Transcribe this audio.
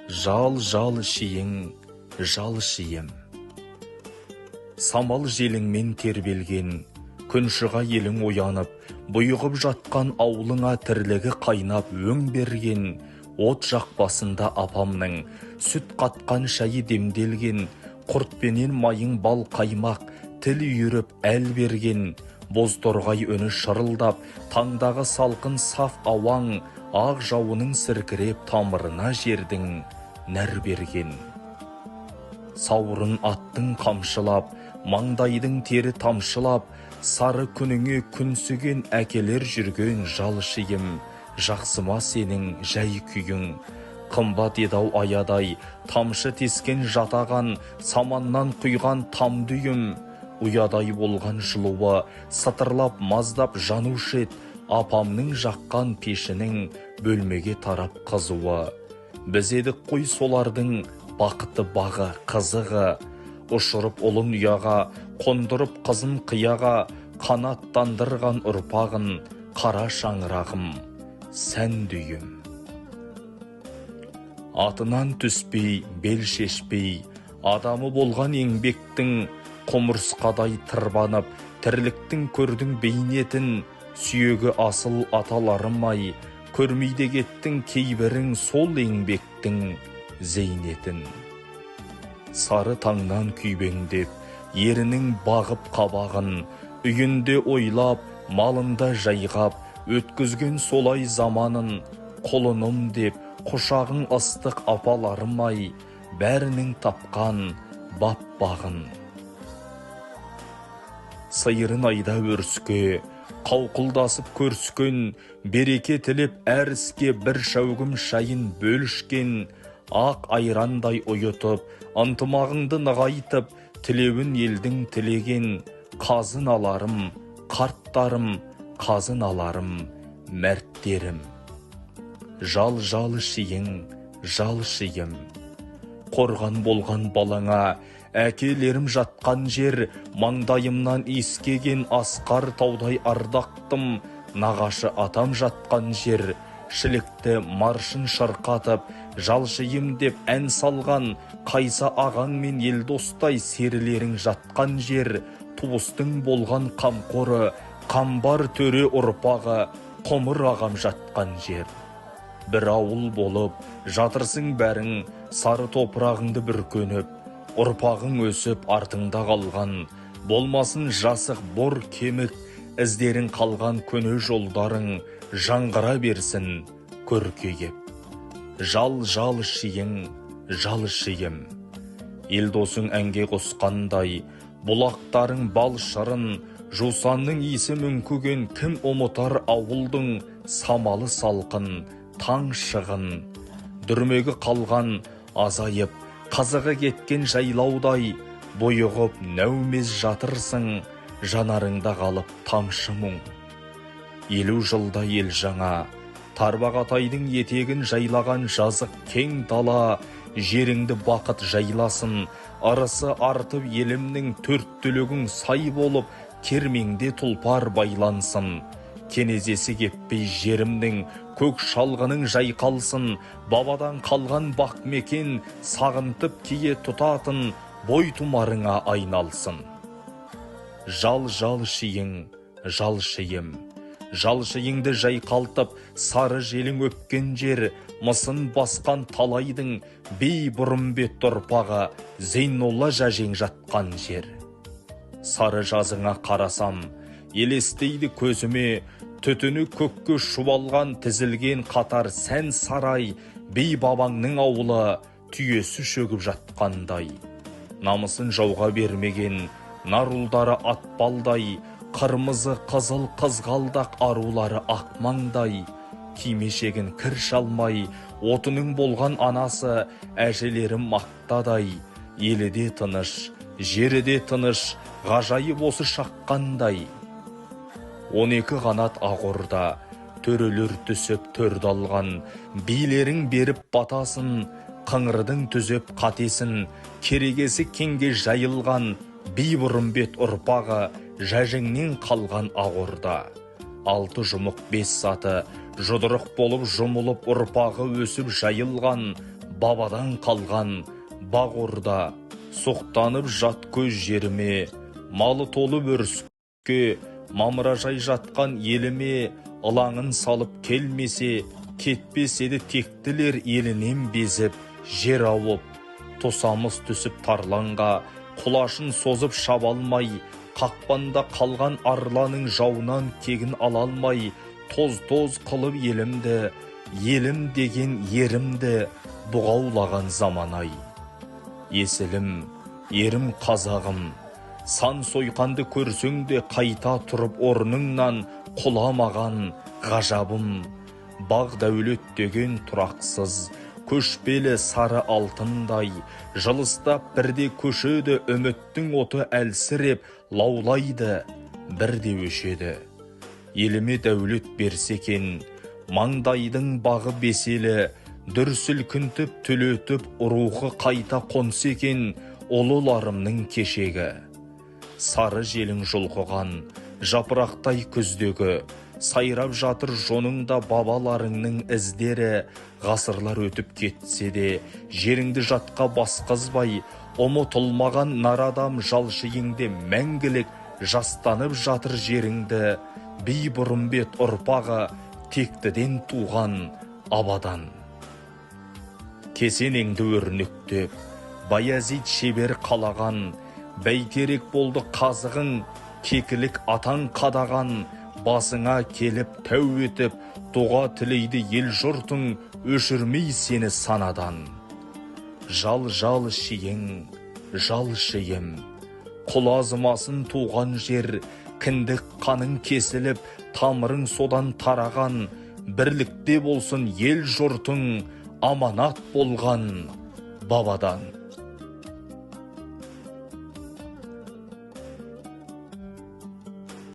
Жал шиің, жал шиім. Самал желіңмен тербелген, күн шыға елің оянып, бұйығып жатқан аулыңа тірлігі қайнап өң берген, от жақпасында апамның сүт қатқан шайы демделген, құртпенен майың бал қаймақ, тіл үйіріп әл берген, бозторғай үні шырылдап, таңдағы салқын саф ауаң, ақ жауының сіркіреп тамырына жердің нәр берген. Сауырын аттың қамшылап, маңдайдың тері тамшылап, сары күніңе күнсіген әкелер жүрген жалшиым, жақсыма сенің жай күйің. Қымбат едау аядай, тамшы тескен жатаған, саманнан құйған тамдүйім. Уядай болған жылуы, сытырлап маздап жанушы ет, апамның жаққан пешінің бөлмеге тарап қызуы. Біз едік қой солардың бақыты бағы, қызығы, ұшырып ұлын ұяға, қондырып қызын қияға, қанаттандырған ұрпағын, қара шаңырағым, сән дүйім. Атынан түспей, бел шешпей, адамы болған еңбектің, құмырсқадай тырбанып, тірліктің көрдің бейнетін, сүйегі асыл аталарым-ай, көрмейде кеттің кейбірің сол еңбектің зейнетін. Сары таңнан күйбеңдеп, ерінің бағып қабағын, үйінде ойлап, малында жайғап, өткізген солай заманын, құлыным деп, құшағың ыстық апаларым-ай, бәрінің тапқан бап-бағын. Сиырын айда өріске, қауқылдасып көрскен, береке тілеп әр іске бір шәугім шайын бөлішкен, ақ айрандай ұйытып, ынтымағыңды нығайтып, тілеуін елдің тілеген, қазын аларым, қарттарым, қазын аларым, мәрттерім. Жал шиың, жал шиым. Қорған болған балаңа, әкелерім жатқан жер, маңдайымнан иіскеген асқар таудай ардақтым, нағашы атам жатқан жер, шілікті маршын шырқатып, жалшиым деп ән салған, қайса ағаң мен елдостай серілерің жатқан жер, туыстың болған қамқоры, қамбар төре ұрпағы, құмыр ағам жатқан жер. Бір ауыл болып, жатырсың бәрің, сары топырағыңды бүркеніп, ұрпағың өсіп артыңда қалған, болмасын жасық бор кемік, іздерің қалған көне жолдарың, жаңғыра берсін көркейіп. Жал шиың, жал шиым. Елдосың әнге қосқандай, бұлақтарың бал шырын, жусанның иісі мүңкіген кім ұмытар ауылдың самалы салқын, таң шығын. Дүрмегі қалған азайып, қызығы кеткен жайлаудай, бұйығып нәумез жатырсың, жанарыңда қалып тамшы мұң. 50 жылда ел жаңа, тарбағатайдың етегін жайлаған жазық кең дала, жеріңді бақыт жайласын, арысы артып елімнің төрт түлігің сай болып, кермеңде тұлпар байлансын. Кенезесі кеппей жерімнің көк шалғының жайқалсын, бабадан қалған бақ мекен сағынтып кие тұтатын бой тұмарыңа айналсын. Жал шиың, жал шиым. Жал шиыңды жайқалтып, сары желің өпкен жер, мысын басқан талайдың бей бұрымбет ұрпағы, Зейнолла жәжең жатқан жер. Сары жазыңа қарасам, елестейді көзіме, түтіні көкке шұбалған тізілген қатар сән сарай, бей бабаңның ауылы түйесі шөгіп жатқандай. Намысын жауға бермеген, нарулдары атпалдай, қырмызы қызыл қызғалдақ арулары ақмаңдай, кимешегін кір шалмай, отының болған анасы әжелерім мақтадай, еліде тыныш, жеріде тыныш, ғажайып осы шаққандай. 12 қанат ағорда, төрелер түсіп төрді алған, билерің беріп батасын, қыңырдың түзеп қатесін, керегесі кеңге жайылған, бей бұрымбет ұрпағы, жәжіңнен қалған ағорда. 6 жұмық 5 саты, жұдырық болып жұмылып ұрпағы өсіп жайылған, бабадан қалған бақ орда, соқтанып жат көз жеріме, малы толып өріске, мамыражай жатқан еліме, ылаңын салып келмесе, кетпес еді тектілер елінен безіп, жер ауып, тосамыз түсіп тарланға, құлашын созып шабалмай, қақпанда қалған арланың жауынан кегін алалмай, тоз-тоз қылып елімді, елім деген ерімді бұғаулаған заманай. Есілім, ерім қазағым, сан сойқанды көрсең де қайта тұрып орныңнан құламаған ғажабым, баг дәулет деген тұрақсыз, көшпелі сары алтындай, жылыстап бірде көшеді, үміттің оты әлсіреп лаулайды, бірде өшеді. Еліме дәулет берсекен, маңдайдың бағы беселі, дүр сілкінтіп түлетіп рухы қайта қонсекен, ұлыларымның кешегі. Сары желің жұлқыған, жапырақтай күздегі, сайрап жатыр жоныңда бабаларыңның іздері, ғасырлар өтіп кетсе де, жеріңді жатқа басқызбай, ұмытылмаған нарадам жалшиыңде мәңгілік жастанып жатыр жеріңді, бей бұрымбет ұрпағы тектіден туған абадан. Кесенеңді өрнектеп, Баязид шебер қалаған, бәйтерек болды қазығың, кекілік атан қадаған, басыңа келіп тәу етіп, дұға тілейді ел жұртың, өшірмей сені санадан. Жал-жал шиың, жал шиым, құл азымасын туған жер, кіндік қаның кесіліп, тамырың содан тараған, бірлікте болсын ел жұртың, аманат болған бабадан.